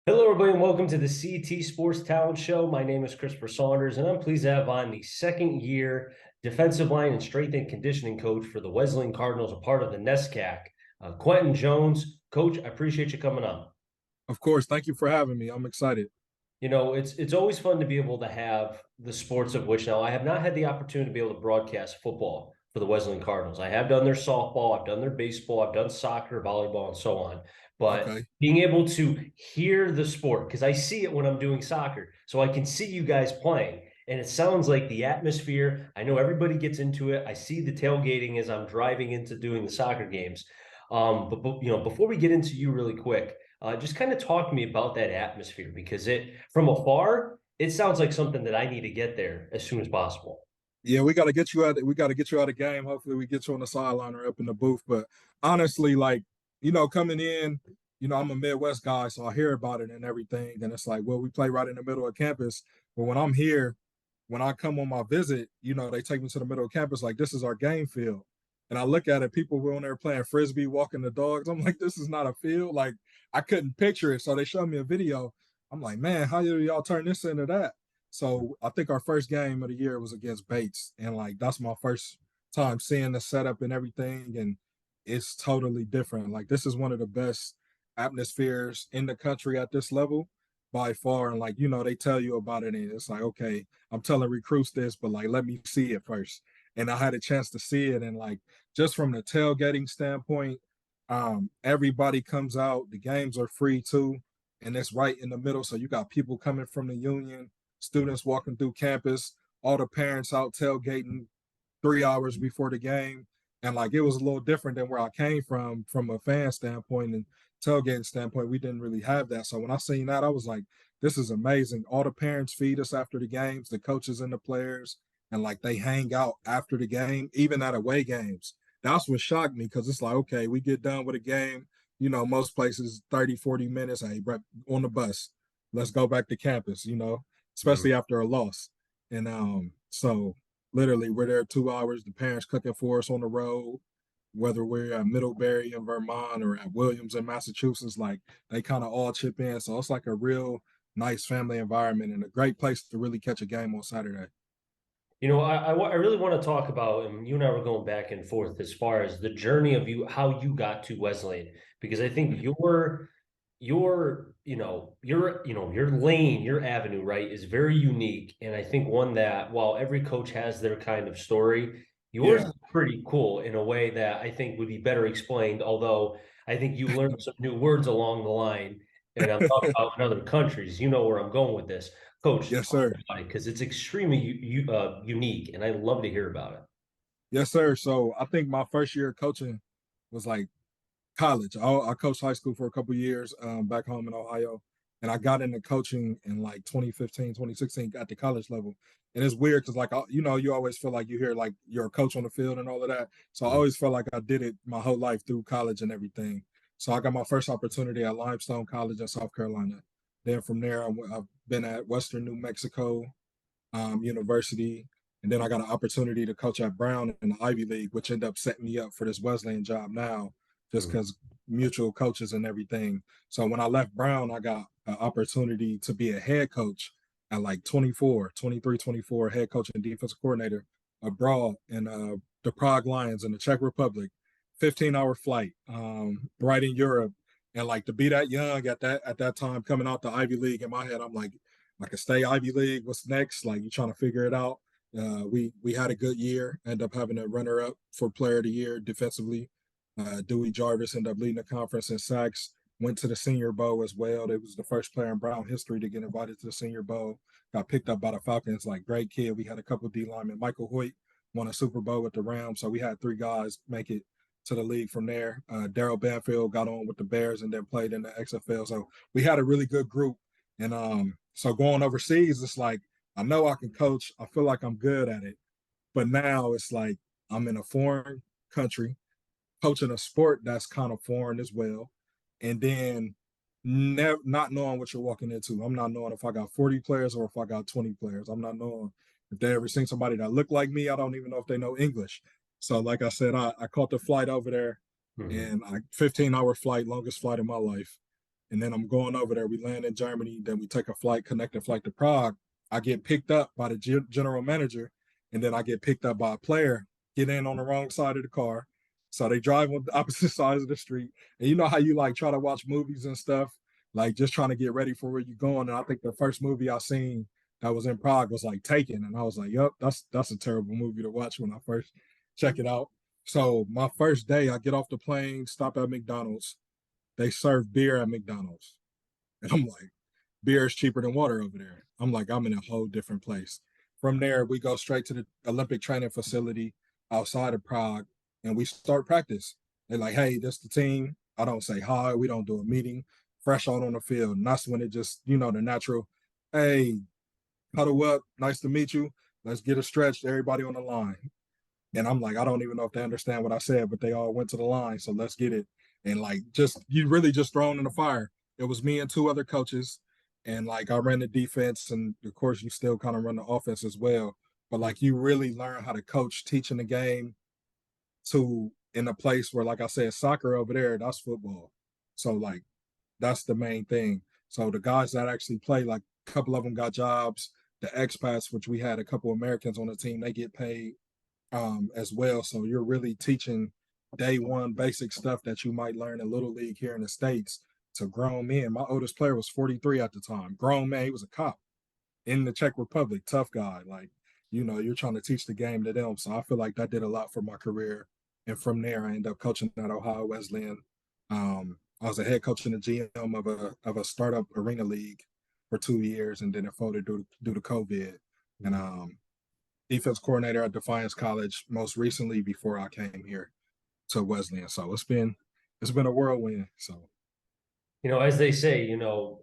Hello, everybody, and welcome to the CT Sports Talent Show. My name is Christopher Saunders, and I'm pleased to have on the second year defensive line and strength and conditioning coach for the Wesleyan Cardinals, a part of the NESCAC, Quentin Jones. Coach, I appreciate you coming on. Of course. Thank you for having me. I'm excited. You know, it's always fun to be able to have the sports of which now I have not had the opportunity to be able to broadcast football for the Wesleyan Cardinals. I have done their softball, I've done their baseball, I've done soccer, volleyball, and so on. But Okay. being able to hear the sport, because I see it when I'm doing soccer, so I can see you guys playing. And it sounds like the atmosphere. I know everybody gets into it. I see the tailgating as I'm driving into doing the soccer games. But you know, before we get into you really quick, just kind of talk to me about that atmosphere because it from afar, it sounds like something that I need to get there as soon as possible. Yeah, we got to get you out. We got to get you out of game. Hopefully, we get you on the sideline or up in the booth. But honestly, coming in, I'm a Midwest guy, so I hear about it and everything. And it's like, well, we play right in the middle of campus. But when I'm here, when I come on my visit, they take me to the middle of campus. Like, this is our game field. And I look at it, people were on there playing frisbee, walking the dogs. I'm like, this is not a field. Like, I couldn't picture it. So they showed me a video. I'm like, man, how do y'all turn this into that? So I think our first game of the year was against Bates, and like that's my first time seeing the setup and everything, and it's totally different. Like this is one of the best atmospheres in the country at this level by far. And like they tell you about it, and it's like, okay, I'm telling recruits this, but like let me see it first. And I had a chance to see it, and like just from the tailgating standpoint, everybody comes out. The games are free too, and it's right in the middle. So you got people coming from the Union, students walking through campus, all the parents out tailgating 3 hours before the game. And like it was a little different than where I came from a fan standpoint and tailgating standpoint. We didn't really have that. So when I seen that, I was like, this is amazing. All the parents feed us after the games, the coaches and the players, and like they hang out after the game, even at away games. That's what shocked me because it's like, okay, we get done with a game, most places 30, 40 minutes, hey, on the bus, let's go back to campus, Mhm. especially after a loss. And so literally we're there 2 hours, the parents cooking for us on the road, whether we're at Middlebury in Vermont or at Williams in Massachusetts, like they kind of all chip in. So it's like a real nice family environment and a great place to really catch a game on Saturday. You know, I really want to talk about, and you and I were going back and forth as far as the journey of you, how you got to Wesleyan, because I think your lane, your avenue, right, is very unique. And I think one that while every coach has their kind of story, yours Yeah. is pretty cool in a way that I think would be better explained. Although I think you learned some new words along the line, and I'm talking about in other countries. You know where I'm going with this. Coach, Yes, talk sir. about it because it's extremely unique, and I love to hear about it. Yes, sir. So I think my first year of coaching was like college. I coached high school for a couple of years back home in Ohio. And I got into coaching in like 2015, 2016 at the college level. And it's weird because, like, you always feel like you hear like you're a coach on the field and all of that. So I Mhm. always felt like I did it my whole life through college and everything. So I got my first opportunity at Limestone College in South Carolina. Then from there, I've been at Western New Mexico University. And then I got an opportunity to coach at Brown in the Ivy League, which ended up setting me up for this Wesleyan job now, just Mhm. because mutual coaches and everything. So when I left Brown, I got an opportunity to be a head coach at like 24, 23, 24, head coach and defensive coordinator abroad in the Prague Lions in the Czech Republic, 15-hour flight right in Europe. And like to be that young at that time coming out the Ivy League in my head, I'm like a stay Ivy League. What's next? Like you trying to figure it out. We had a good year. End up having a runner up for Player of the Year defensively. Dewey Jarvis ended up leading the conference in sacks. Went to the Senior Bowl as well. It was the first player in Brown history to get invited to the Senior Bowl. Got picked up by the Falcons. Like great kid. We had a couple of D linemen. Michael Hoyt won a Super Bowl with the Rams. So we had three guys make it to the league from there. Daryl Banfield got on with the Bears and then played in the XFL. So we had a really good group. And so going overseas, it's like I know I can coach. I feel like I'm good at it. But now it's like I'm in a foreign country, coaching a sport that's kind of foreign as well. And then not knowing what you're walking into. I'm not knowing if I got 40 players or if I got 20 players. I'm not knowing if they ever seen somebody that looked like me. I don't even know if they know English. So like I said, I caught the flight over there Mhm. and 15-hour flight, longest flight of my life. And then I'm going over there. We land in Germany. Then we take a flight, connecting flight to Prague. I get picked up by the general manager, and then I get picked up by a player. Get in on the wrong side of the car, so they drive on the opposite sides of the street. And you know how you like try to watch movies and stuff, like just trying to get ready for where you're going. And I think the first movie I seen that was in Prague was like Taken, and I was like, "Yep, that's a terrible movie to watch when I first check it out." So my first day, I get off the plane, stop at McDonald's. They serve beer at McDonald's. And I'm like, beer is cheaper than water over there. I'm like, I'm in a whole different place. From there, we go straight to the Olympic training facility outside of Prague and we start practice. They're like, hey, this the team. I don't say hi. We don't do a meeting. Fresh out on the field. And that's when it just, the natural, hey, huddle up. Nice to meet you. Let's get a stretch. Everybody on the line. And I'm like, I don't even know if they understand what I said, but they all went to the line. So let's get it. And like, just, you really just thrown in the fire. It was me and two other coaches. And like, I ran the defense. And of course, you still kind of run the offense as well. But like, you really learn how to coach, teaching the game to in a place where, like I said, soccer over there, that's football. So like, that's the main thing. So the guys that actually play, like a couple of them got jobs. The expats, which we had a couple Americans on the team, they get paid as well. So you're really teaching day one basic stuff that you might learn in Little League here in the States to grown men. My oldest player was 43 at the time. Grown man, he was a cop in the Czech Republic, tough guy. Like, you're trying to teach the game to them. So I feel like that did a lot for my career. And from there, I ended up coaching at Ohio Wesleyan. I was a head coach and a GM of a startup arena league for 2 years, and then it folded due to COVID. And defense coordinator at Defiance College most recently before I came here to Wesleyan. So it's been a whirlwind. So As they say,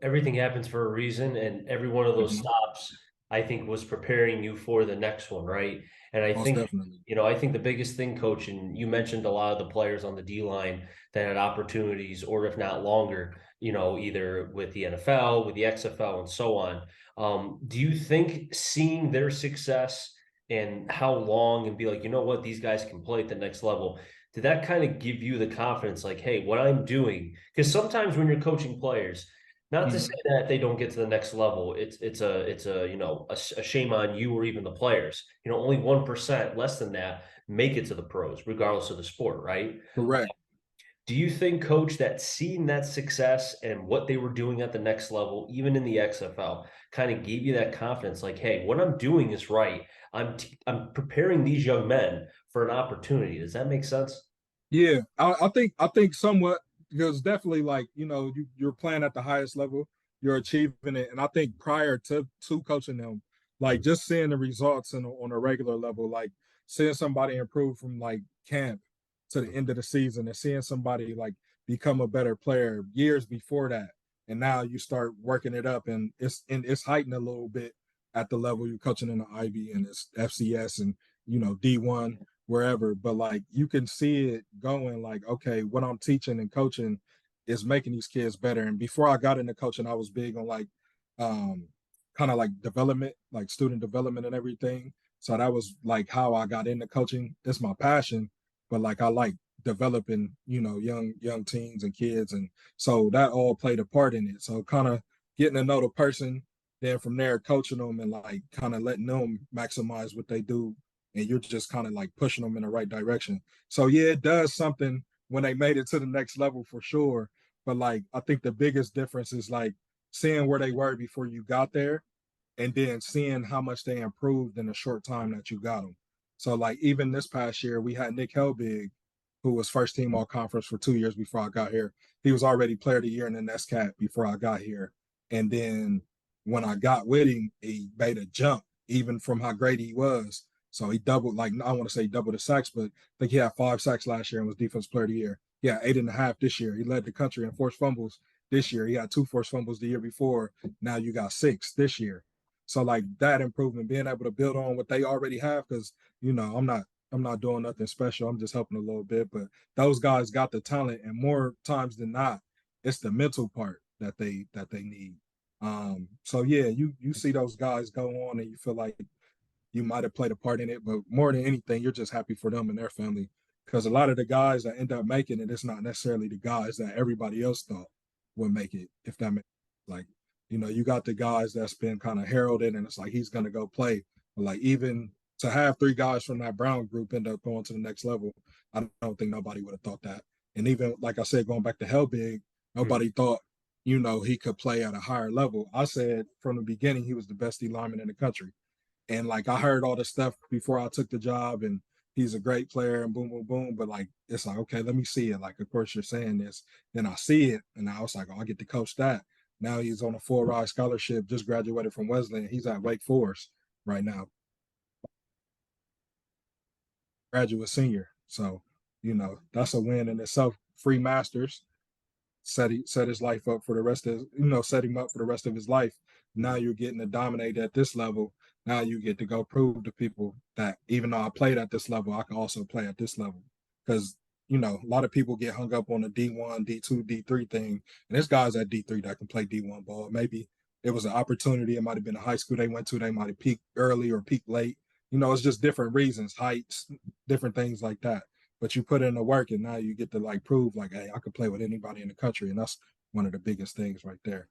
everything happens for a reason, and every one of those mhm, stops, I think, was preparing you for the next one, right? And I most think, definitely. I think the biggest thing, coach, and you mentioned a lot of the players on the D line that had opportunities, or if not longer, either with the NFL, with the XFL, and so on. Do you think seeing their success and how long and be like, what, these guys can play at the next level, did that kind of give you the confidence, like, hey, what I'm doing? Because sometimes when you're coaching players, not to say Mhm. that they don't get to the next level, it's a a shame on you or even the players. Only 1%, less than that, make it to the pros, regardless of the sport, right? Correct. Do you think, coach, that seeing that success and what they were doing at the next level, even in the XFL, kind of gave you that confidence, like, hey, what I'm doing is right. I'm preparing these young men for an opportunity. Does that make sense? Yeah, I think somewhat because definitely like you're playing at the highest level, you're achieving it, and I think prior to coaching them, like just seeing the results on a regular level, like seeing somebody improve from like camp to the end of the season, and seeing somebody like become a better player years before that, and now you start working it up, and it's heightened a little bit at the level you're coaching in the Ivy and it's FCS and D1 wherever, but like you can see it going like, okay, what I'm teaching and coaching is making these kids better. And before I got into coaching, I was big on like um kind of like development, like student development and everything. So that was like how I got into coaching. It's my passion, but like I like developing, young teens and kids. And so that all played a part in it. So kind of getting to know the person, then from there coaching them and like kind of letting them maximize what they do, and you're just kind of like pushing them in the right direction. So yeah, it does something when they made it to the next level for sure. But like I think the biggest difference is like seeing where they were before you got there and then seeing how much they improved in the short time that you got them. So like even this past year, we had Nick Helbig, who was first team all conference for 2 years before I got here. He was already player of the year in the NESCAT before I got here. And then when I got with him, he made a jump even from how great he was. So he doubled, like I want to say double the sacks, but I think he had 5 sacks last year and was defense player of the year. He had 8.5 this year. He led the country in forced fumbles this year. He had 2 forced fumbles the year before. Now you got 6 this year. So like that improvement, being able to build on what they already have, because I'm not doing nothing special. I'm just helping a little bit. But those guys got the talent, and more times than not, it's the mental part that they need. So yeah, you see those guys go on and you feel like you might have played a part in it, but more than anything, you're just happy for them and their family. Because a lot of the guys that end up making it, it's not necessarily the guys that everybody else thought. would make it, if that makes like, you got the guys that's been kind of heralded and it's like he's gonna go play. But like even to have three guys from that Brown group end up going to the next level, I don't think nobody would have thought that. And even like I said, going back to Hellbig, nobody thought, he could play at a higher level. I said from the beginning he was the best D lineman in the country. And like I heard all this stuff before I took the job, and he's a great player and boom, boom, boom. But like it's like, okay, let me see it. Like, of course you're saying this. Then I see it, and I was like, oh, I get to coach that. Now he's on a full ride scholarship, just graduated from Wesleyan. He's at Wake Forest right now, graduate senior. So, that's a win in itself. Free masters, set his life up for the rest of set him up for the rest of his life. Now you're getting to dominate at this level. Now you get to go prove to people that even though I played at this level, I can also play at this level. Because a lot of people get hung up on the D1, D2, D3 thing, and there's guys at D3 that can play D1 ball. Maybe it was an opportunity. It might have been a high school they went to. They might have peaked early or peaked late. It's just different reasons, heights, different things like that. But you put in the work, and now you get to like prove like, hey, I could play with anybody in the country, and that's one of the biggest things right there.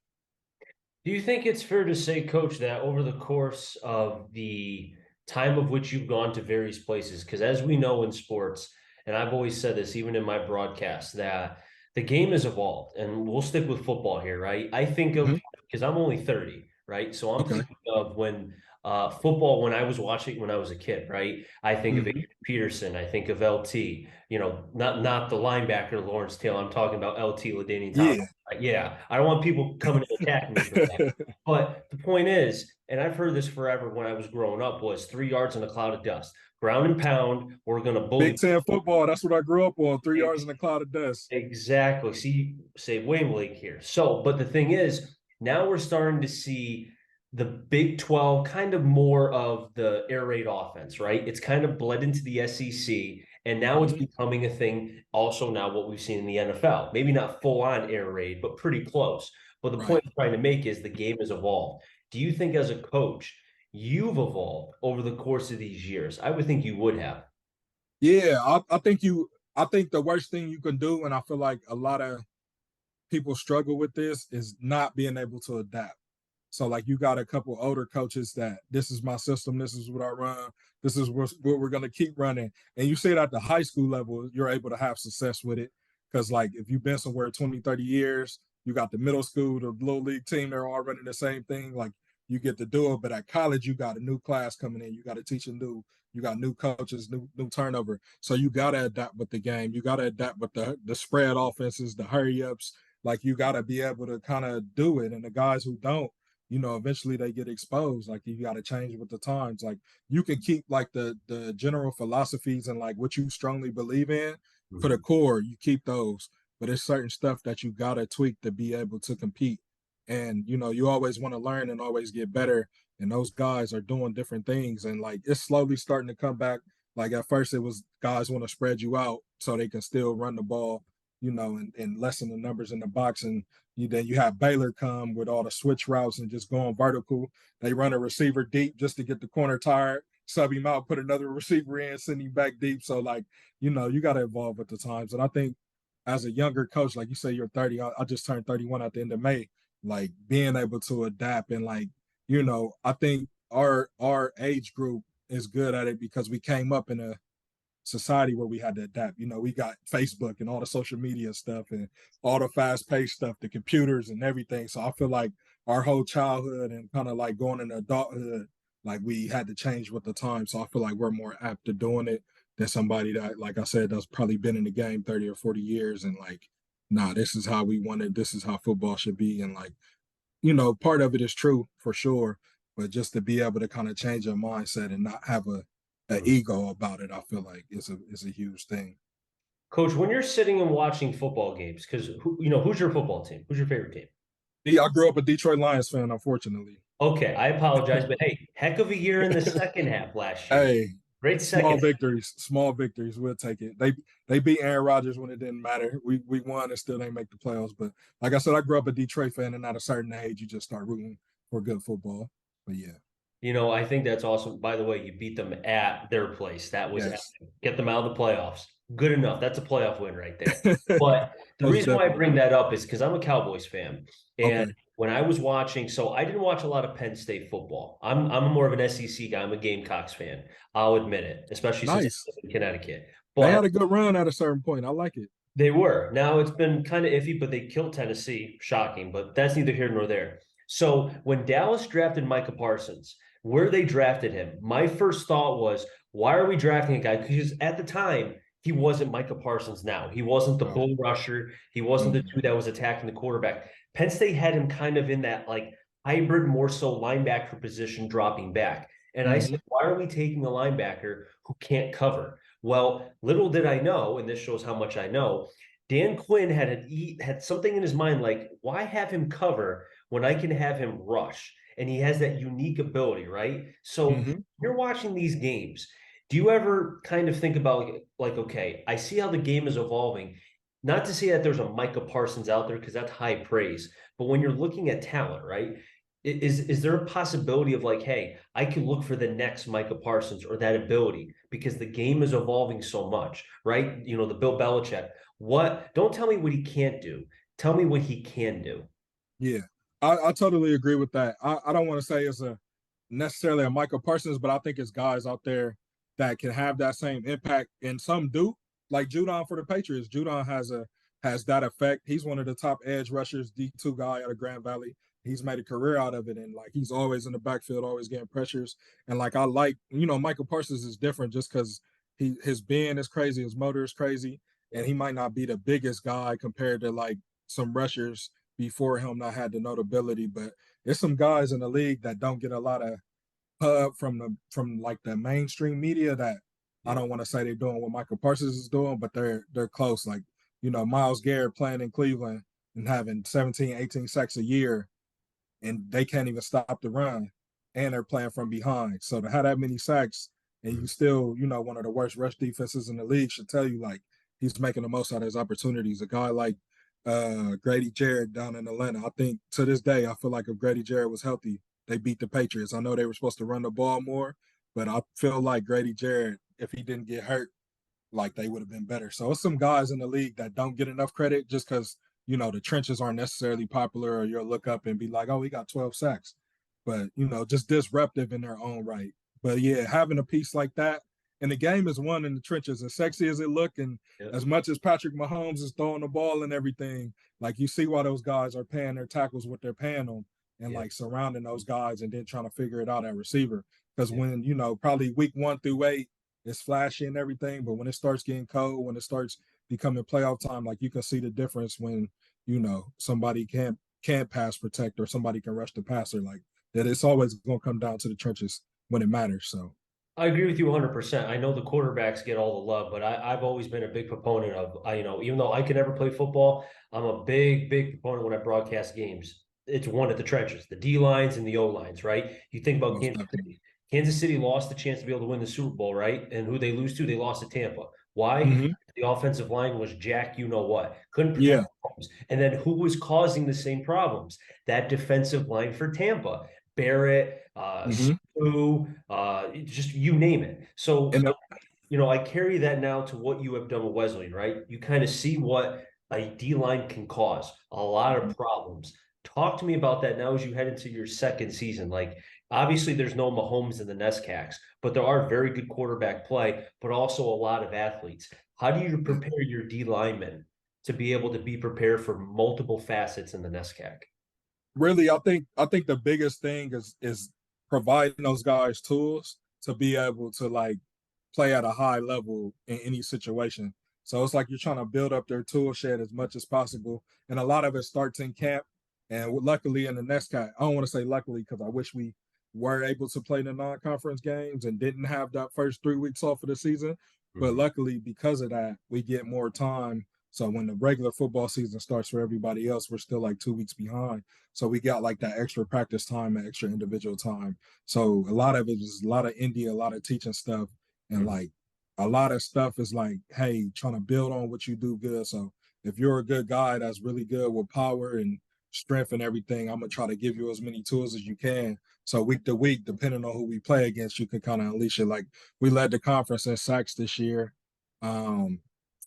Do you think it's fair to say, Coach, that over the course of the time of which you've gone to various places, because as we know in sports, and I've always said this even in my broadcast, that the game has evolved, and we'll stick with football here, right? I think of, Mm-hmm. because I'm only 30, right? So I'm Okay. thinking of when football, when I was watching when I was a kid, right? I think of Mm-hmm. Adrian Peterson, I think of LT, not the linebacker Lawrence Taylor. I'm talking about LT LaDainian Tomlinson. Yeah. Yeah, I don't want people coming to attack me for that. But the point is, and I've heard this forever when I was growing up, was 3 yards in a cloud of dust. Ground and pound, we're going to Big bully. Ten football. That's what I grew up on. 3 yards in a cloud of dust. Exactly. See, say Wayne Lake here. So, but the thing is, now we're starting to see the Big 12 kind of more of the air raid offense, right? It's kind of bled into the SEC, and now it's Mm-hmm. becoming a thing. Also, now what we've seen in the NFL, maybe not full on air raid, but pretty close. But the Right. point I'm trying to make is the game has evolved. Do you think, as a coach, you've evolved over the course of these years? I would think you would have. Yeah, I think the worst thing you can do, and I feel like a lot of people struggle with this, is not being able to adapt. So like you got a couple older coaches that this is my system, this is what I run, this is what we're gonna keep running. And you see it at the high school level, you're able to have success with it. Because like if you've been somewhere 20, 30 years, you got the middle school, the little league team, they're all running the same thing. Like you get to do it. But at college, you got a new class coming in, you got to teach you got new coaches, new turnover. So you gotta adapt with the game. You gotta adapt with the spread offenses, the hurry ups. Like you gotta be able to kind of do it. And the guys who don't, eventually they get exposed. Like you got to change with the times. Like you can keep like the general philosophies and like what you strongly believe in for the Mhm. core. You keep those, but it's certain stuff that you got to tweak to be able to compete. And you always want to learn and always get better. And those guys are doing different things, and like it's slowly starting to come back. Like at first, it was guys want to spread you out so they can still run the ball, and lessen the numbers in the box. And then you have Baylor come with all the switch routes and just going vertical. They run a receiver deep just to get the corner tired, sub him out, put another receiver in, send him back deep. So like, you got to evolve with the times. And I think as a younger coach, like you say, you're 30. I just turned 31 at the end of May. Like being able to adapt and like, I think our age group is good at it because we came up in a society where we had to adapt. We got Facebook and all the social media stuff and all the fast paced stuff, the computers and everything. So I feel like our whole childhood and kind of like going into adulthood, like we had to change with the time. So I feel like we're more apt to doing it than somebody that, like I said, that's probably been in the game 30 or 40 years and like, nah, this is how we want it. This is how football should be. And like, part of it is true for sure, but just to be able to kind of change your mindset and not have a an Mhm. ego about it, I feel like is a huge thing. Coach, when you're sitting and watching football games, because who's your football team? Who's your favorite team? Yeah, I grew up a Detroit Lions fan, unfortunately. Okay, I apologize, but hey, heck of a year in the second half last year. Hey, Great second half. small victories. We'll take it. They beat Aaron Rodgers when it didn't matter. We won and still didn't make the playoffs. But like I said, I grew up a Detroit fan, and at a certain age, you just start rooting for good football. But yeah, I think that's awesome. By the way, you beat them at their place. That was epic. yes. Get them out of the playoffs. Good enough. That's a playoff win right there. But The most reason why I definitely. bring that up is because I'm a Cowboys fan, and Okay, when I was watching, so I didn't watch a lot of Penn State football. I'm more of an SEC guy. I'm a Gamecocks fan. I'll admit it, especially since I nice. live in Connecticut. They had But a good run at a certain point. I like it. they were. Now it's been kind of iffy, but they killed Tennessee. Shocking, but that's neither here nor there. So when Dallas drafted Micah Parsons, where they drafted him, my first thought was, why are we drafting a guy? Because at the time, he wasn't Micah Parsons now. He wasn't the No. bull rusher. He wasn't the Mm-hmm. dude that was attacking the quarterback. Penn State had him kind of in that like hybrid, more so linebacker position, dropping back. And I Mm-hmm. said, why are we taking a linebacker who can't cover? Well, little did I know, and this shows how much I know. Dan Quinn had something in his mind like, why have him cover when I can have him rush? And he has that unique ability, right? So Mm-hmm. you're watching these games. Do you ever kind of think about like, okay, I see how the game is evolving. Not to say that there's a Micah Parsons out there because that's high praise, but when you're looking at talent, right? Is there a possibility of like, hey, I can look for the next Micah Parsons or that ability because the game is evolving so much, right? You know, the Bill Belichick. What? Don't tell me what he can't do. Tell me what he can do. Yeah, I totally agree with that. I don't want to say it's a necessarily a Michael Parsons, but I think it's guys out there that can have that same impact, and some do. Like Judon for the Patriots, Judon has that effect. He's one of the top edge rushers, D2 guy out of Grand Valley. He's made a career out of it, and like he's always in the backfield, always getting pressures. And like I like, Michael Parsons is different just because his bend is crazy, his motor is crazy, and he might not be the biggest guy compared to like some rushers before him that had the notability, but there's some guys in the league that don't get a lot of pub from like the mainstream media that I Yeah. don't want to say they're doing what Michael Parsons is doing, but they're close. Like, Myles Garrett playing in Cleveland and having 17, 18 sacks a year, and they can't even stop the run, and they're playing from behind. So to have that many sacks and you still, one of the worst rush defenses in the league should tell you like he's making the most out of his opportunities. A guy like Grady Jarrett down in Atlanta, I think to this day, I feel like if Grady Jarrett was healthy, they beat the Patriots. I know they were supposed to run the ball more, but I feel like Grady Jarrett, if he didn't get hurt, like they would have been better. So it's some guys in the league that don't get enough credit just because the trenches aren't necessarily popular, or you'll look up and be like, oh, he got 12 sacks, but just disruptive in their own right. But yeah, having a piece like that, and the game is won in the trenches, as sexy as it look, and Yeah. as much as Patrick Mahomes is throwing the ball and everything, like you see why those guys are paying their tackles what they're paying them, and Yeah. like surrounding those guys and then trying to figure it out at receiver. Because Yeah. when probably week 1 through 8, it's flashy and everything, but when it starts getting cold, when it starts becoming playoff time, like you can see the difference when somebody can't pass protect or somebody can rush the passer. Like that, it's always going to come down to the trenches when it matters. So I agree with you 100%. I know the quarterbacks get all the love, but I've always been a big proponent of, even though I could never play football, I'm a big, big proponent when I broadcast games. It's one at the trenches, the D lines and the O lines, right? You think about most Kansas definitely. City. Kansas City lost the chance to be able to win the Super Bowl, right? And who they lose to, they lost to Tampa. Why? Mm-hmm. The offensive line was jack, you know what? Couldn't Yeah. protect Mahomes. And then who was causing the same problems? That defensive line for Tampa. Barrett, Mm-hmm. just you name it. So, And I carry that now to what you have done with Wesleyan, right? You kind of see what a D line can cause a lot of problems. Talk to me about that now as you head into your second season. Like, obviously, there's no Mahomes in the Nescacs, but there are very good quarterback play, but also a lot of athletes. How do you yeah, prepare your D linemen to be able to be prepared for multiple facets in the Nescac? really, I think the biggest thing is providing those guys tools to be able to like play at a high level in any situation. So it's like you're trying to build up their tool shed as much as possible, and a lot of it starts in camp. And luckily, in the next guy, I don't want to say luckily because I wish we were able to play the non-conference games and didn't have that first 3 weeks off of the season. But Mhm. luckily, because of that, we get more time. So when the regular football season starts for everybody else, we're still like 2 weeks behind. So we got like that extra practice time and extra individual time. So a lot of it is a lot of India, a lot of teaching stuff, and Mhm. like a lot of stuff is like, hey, trying to build on what you do good. So if you're a good guy that's really good with power and strength and everything, I'm gonna try to give you as many tools as you can. So week to week, depending on who we play against, you can kind of unleash it. Like we led the conference in sacks this year.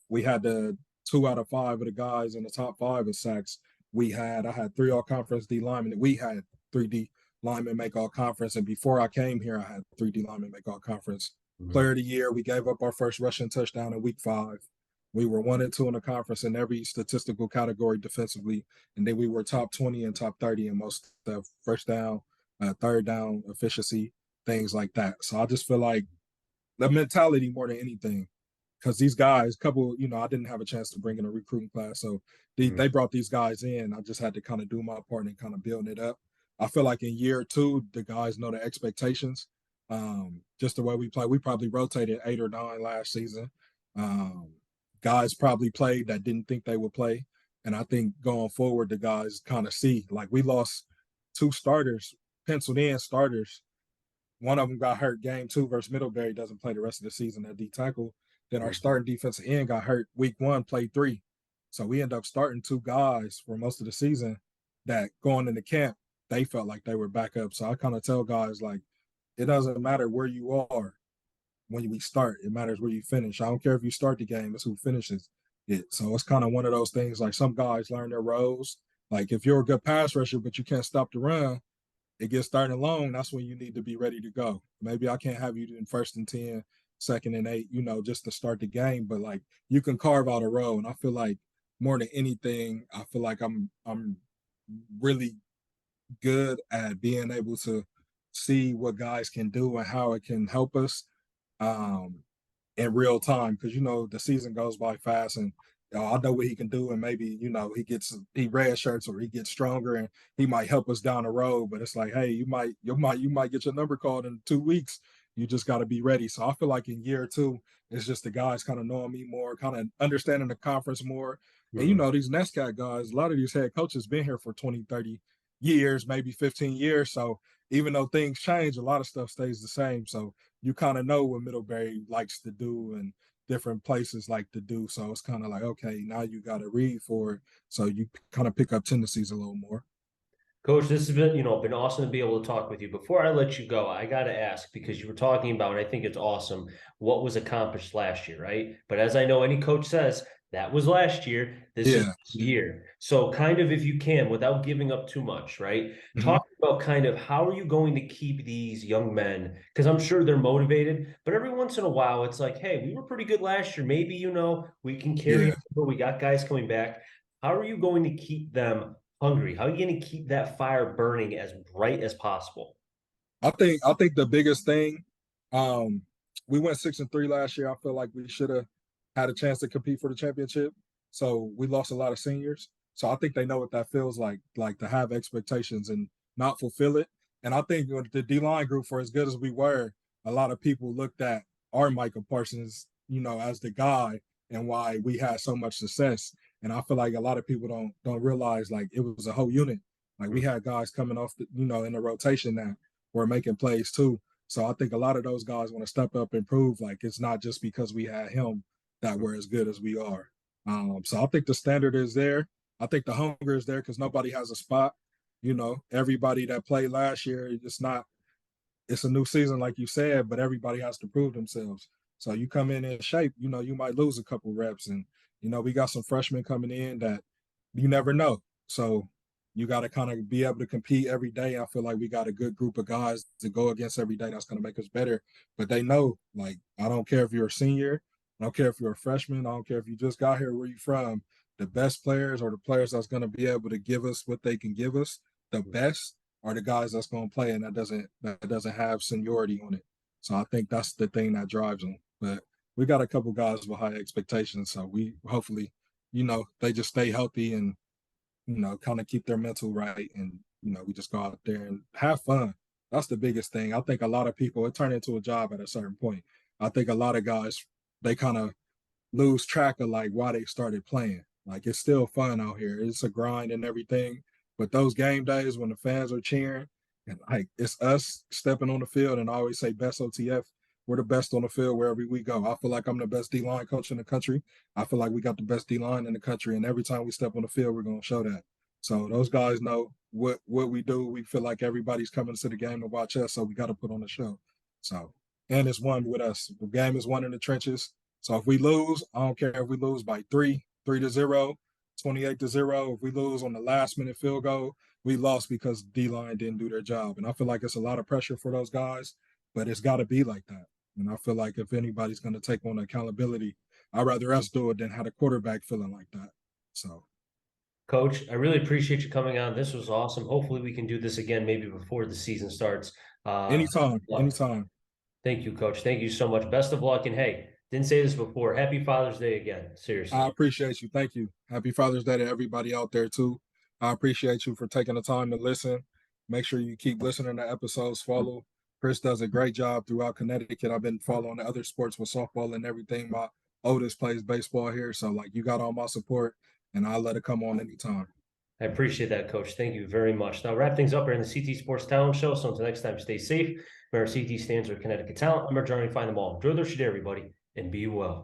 We had the 2 out of 5 of the guys in the top 5 in sacks I had 3 all conference D linemen. We had 3D linemen make all conference. And before I came here, I had 3D linemen make all conference. Mhm. Player of the year, we gave up our first rushing touchdown in week 5. We were 1 and 2 in the conference in every statistical category defensively. And then we were top 20 and top 30 in most of first down, third down efficiency, things like that. So I just feel like the mentality more than anything, because these guys, couple, I didn't have a chance to bring in a recruiting class, so Mhm. they brought these guys in. I just had to kind of do my part and kind of build it up. I feel like in year 2, the guys know the expectations. Just the way we play, we probably rotated 8 or 9 last season. Um, Guys probably played that didn't think they would play, and I think going forward, the guys kind of see like we lost 2 starters, penciled in starters. One of them got hurt game 2 versus Middlebury, doesn't play the rest of the season at D tackle. Then our Mhm. starting defensive end got hurt week 1, played 3. So we end up starting 2 guys for most of the season that going into camp, they felt like they were back up. So I kind of tell guys like, it doesn't matter where you are when we start. It matters where you finish. I don't care if you start the game, it's who finishes it. So it's kind of one of those things like some guys learn their roles. Like if you're a good pass rusher, but you can't stop the run, it gets starting long, that's when you need to be ready to go. Maybe I can't have you in 1st and 10, 2nd and 8, just to start the game, but like you can carve out a role. And I feel like more than anything, I feel like I'm really good at being able to see what guys can do and how it can help us. Um, in real time, because the season goes by fast, and I know what he can do, and maybe he red shirts or he gets stronger and he might help us down the road. But it's like, hey, you might get your number called in 2 weeks. You just got to be ready. So I feel like in year 2, it's just the guys kind of knowing me more, kind of understanding the conference more. And Mhm. these NESCAC guys, a lot of these head coaches been here for 20, 30 years, maybe 15 years. So even though things change, a lot of stuff stays the same. So you kind of know what Middlebury likes to do and different places like to do. So it's kind of like, okay, now you got to read for it. So you kind of pick up tendencies a little more. Coach, this has been awesome to be able to talk with you. Before I let you go, I got to ask because you were talking about, and I think it's awesome, what was accomplished last year, right? But as I know, any coach says that was last year. This is Yeah. this year. So, kind of, if you can, without giving up too much, right? Mm-hmm. Talk about kind of how are you going to keep these young men? Because I'm sure they're motivated, but every once in a while, it's like, hey, we were pretty good last year. Maybe, we can carry Yeah. over. We got guys coming back. How are you going to keep them hungry? How are you going to keep that fire burning as bright as possible? I think the biggest thing, um, we went 6-3 last year. I feel like we should have had a chance to compete for the championship. So we lost a lot of seniors. So I think they know what that feels like to have expectations and not fulfill it. And I think with the D line group, for as good as we were, a lot of people looked at our Micah Parsons, as the guy and why we had so much success. And I feel like a lot of people don't realize like it was a whole unit. Like we had guys coming off in the rotation that were making plays too. So I think a lot of those guys want to step up and prove like it's not just because we had him that we're as good as we are. So I think the standard is there. I think the hunger is there because nobody has a spot. Everybody that played last year, it's a new season, like you said, but everybody has to prove themselves. So you come in shape, you might lose a couple reps. And, we got some freshmen coming in that you never know. So you got to kind of be able to compete every day. I feel like we got a good group of guys to go against every day that's going to make us better. But they know, like, I don't care if you're a senior, I don't care if you're a freshman, I don't care if you just got here, where you from. The best players or the players that's going to be able to give us what they can give us the best are the guys that's going to play, and that doesn't have seniority on it. So I think that's the thing that drives them. But we got a couple guys with high expectations, so we hopefully, they just stay healthy and kind of keep their mental right, and we just go out there and have fun. That's the biggest thing. I think a lot of people it turned into a job at a certain point. I think a lot of guys they kind of lose track of like why they started playing. Like it's still fun out here. It's a grind and everything. But those game days when the fans are cheering and like it's us stepping on the field, and I always say best OTF. We're the best on the field wherever we go. I feel like I'm the best D line coach in the country. I feel like we got the best D line in the country, and every time we step on the field, we're gonna show that. So those guys know what we do. We feel like everybody's coming to the game to watch us, so we got to put on the show. So and it's won with us. The game is won in the trenches. So if we lose, I don't care if we lose by 3, 3-0, 28-0. If we lose on the last minute field goal, we lost because D-line didn't do their job. And I feel like it's a lot of pressure for those guys, but it's got to be like that. And I feel like if anybody's going to take on accountability, I'd rather us do it than have the quarterback feeling like that. So, Coach, I really appreciate you coming on. This was awesome. Hopefully, we can do this again maybe before the season starts. anytime, anytime. Thank you, Coach. Thank you so much. Best of luck. And hey, didn't say this before. Happy Father's Day again. I Seriously. appreciate you. Thank you. Happy Father's Day to everybody out there, too. I appreciate you for taking the time to listen. Make sure you keep listening to episodes. Follow. Chris does a great job throughout Connecticut. I've been following the other sports with softball and everything. My oldest plays baseball here. So, like, you got all my support, and I'll let it come on anytime. I appreciate that, Coach. Thank you very much. Now, wrap things up here in the CT Sports Talent Show. So until next time, stay safe. Remember, CT stands for Connecticut Talent. I'm Journey. Find them all. Enjoy their shit, everybody, and be well.